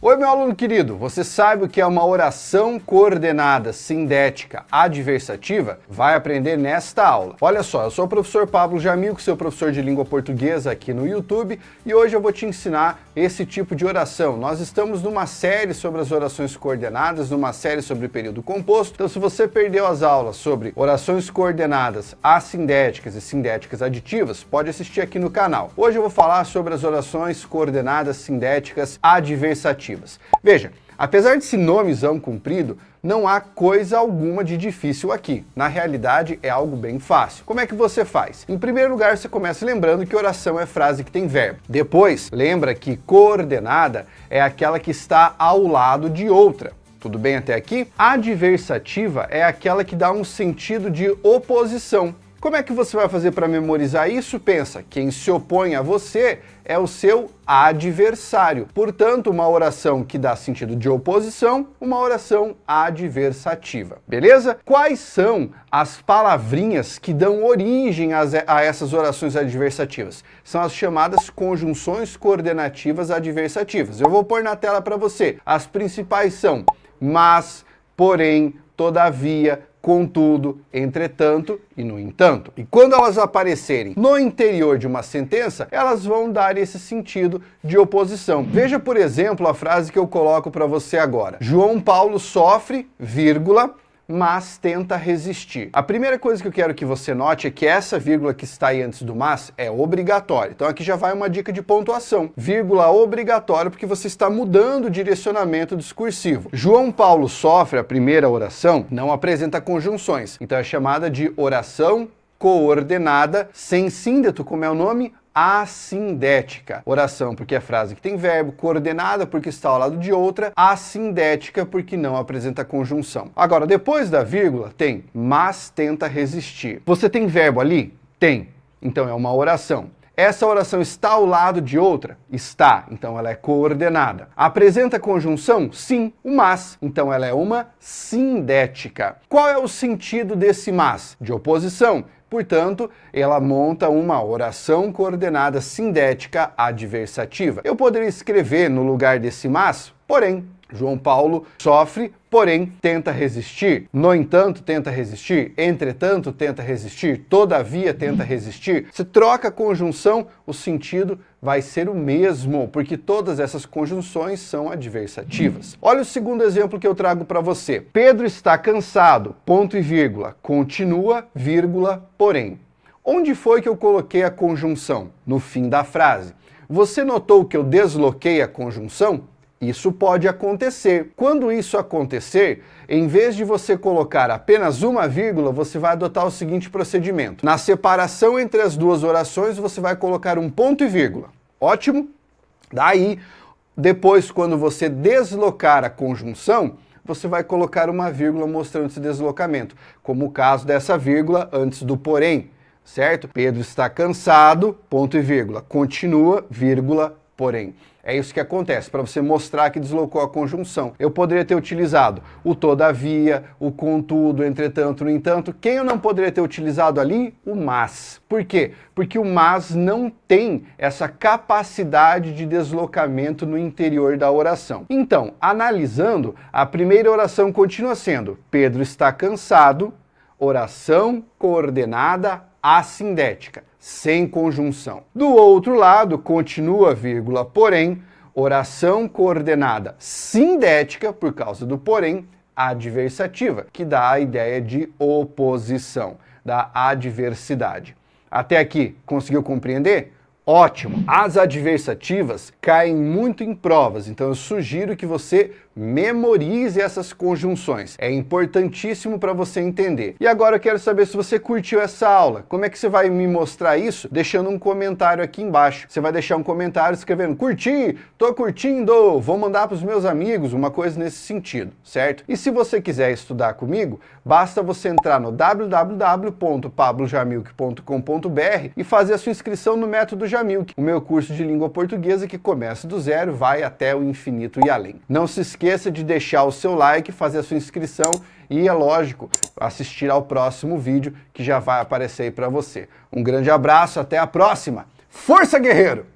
Oi, meu aluno querido, você sabe o que é uma oração coordenada sindética adversativa? Vai aprender nesta aula. Olha só, eu sou o professor Pablo Jamil, seu professor de língua portuguesa aqui no YouTube, e hoje eu vou te ensinar esse tipo de oração. Nós estamos numa série sobre as orações coordenadas, numa série sobre período composto, então se você perdeu as aulas sobre orações coordenadas assindéticas e sindéticas aditivas, pode assistir aqui no canal. Hoje eu vou falar sobre as orações coordenadas sindéticas adversativas. Veja, apesar desse nomezão comprido, não há coisa alguma de difícil aqui. Na realidade, é algo bem fácil. Como é que você faz? Em primeiro lugar, você começa lembrando que oração é frase que tem verbo. Depois, lembra que coordenada é aquela que está ao lado de outra. Tudo bem até aqui? Adversativa é aquela que dá um sentido de oposição. Como é que você vai fazer para memorizar isso? Pensa, quem se opõe a você é o seu adversário. Portanto, uma oração que dá sentido de oposição, uma oração adversativa. Beleza? Quais são as palavrinhas que dão origem a essas orações adversativas? São as chamadas conjunções coordenativas adversativas. Eu vou pôr na tela para você. As principais são mas, porém, todavia, contudo, entretanto e no entanto. E quando elas aparecerem no interior de uma sentença, elas vão dar esse sentido de oposição. Veja, por exemplo, a frase que eu coloco para você agora. João Paulo sofre, vírgula, mas tenta resistir. A primeira coisa que eu quero que você note é que essa vírgula que está aí antes do mas é obrigatória. Então aqui já vai uma dica de pontuação. Vírgula obrigatória porque você está mudando o direcionamento discursivo. João Paulo sofre, a primeira oração, não apresenta conjunções. Então é chamada de oração coordenada sem síndeto, como é o nome? Assindética. Oração porque é frase que tem verbo, coordenada porque está ao lado de outra, assindética porque não apresenta conjunção. Agora, depois da vírgula, tem mas tenta resistir. Você tem verbo ali? Tem. Então é uma oração. Essa oração está ao lado de outra? Está. Então ela é coordenada. Apresenta conjunção? Sim, o mas. Então ela é uma sindética. Qual é o sentido desse mas? De oposição. Portanto, ela monta uma oração coordenada sindética adversativa. Eu poderia escrever no lugar desse mas, porém. João Paulo sofre, porém tenta resistir. No entanto, tenta resistir. Entretanto, tenta resistir. Todavia, tenta resistir. Se troca a conjunção, o sentido vai ser o mesmo, porque todas essas conjunções são adversativas. Olha o segundo exemplo que eu trago para você. Pedro está cansado, ponto e vírgula, continua, vírgula, porém. Onde foi que eu coloquei a conjunção? No fim da frase. Você notou que eu desloquei a conjunção? Isso pode acontecer. Quando isso acontecer, em vez de você colocar apenas uma vírgula, você vai adotar o seguinte procedimento. Na separação entre as duas orações, você vai colocar um ponto e vírgula. Ótimo? Daí, depois, quando você deslocar a conjunção, você vai colocar uma vírgula mostrando esse deslocamento, como o caso dessa vírgula antes do porém, certo? Pedro está cansado, ponto e vírgula. Continua, vírgula, porém. É isso que acontece, para você mostrar que deslocou a conjunção. Eu poderia ter utilizado o todavia, o contudo, entretanto, no entanto. Quem eu não poderia ter utilizado ali? O mas. Por quê? Porque o mas não tem essa capacidade de deslocamento no interior da oração. Então, analisando, a primeira oração continua sendo Pedro está cansado, oração coordenada assindética, sem conjunção. Do outro lado, continua, vírgula, porém, oração coordenada sindética, por causa do porém, adversativa, que dá a ideia de oposição, da adversidade. Até aqui, conseguiu compreender? Ótimo! As adversativas caem muito em provas, então eu sugiro que você memorize essas conjunções. É importantíssimo para você entender. E agora eu quero saber se você curtiu essa aula. Como é que você vai me mostrar isso? Deixando um comentário aqui embaixo. Você vai deixar um comentário escrevendo curti, tô curtindo, vou mandar para os meus amigos, uma coisa nesse sentido, certo? E se você quiser estudar comigo, basta você entrar no www.pablojamilk.com.br e fazer a sua inscrição no Método Jamilk, o meu curso de língua portuguesa que começa do zero, vai até o infinito e além. Não se esqueça de deixar o seu like, fazer a sua inscrição e, é lógico, assistir ao próximo vídeo que já vai aparecer aí para você. Um grande abraço, até a próxima! Força, guerreiro!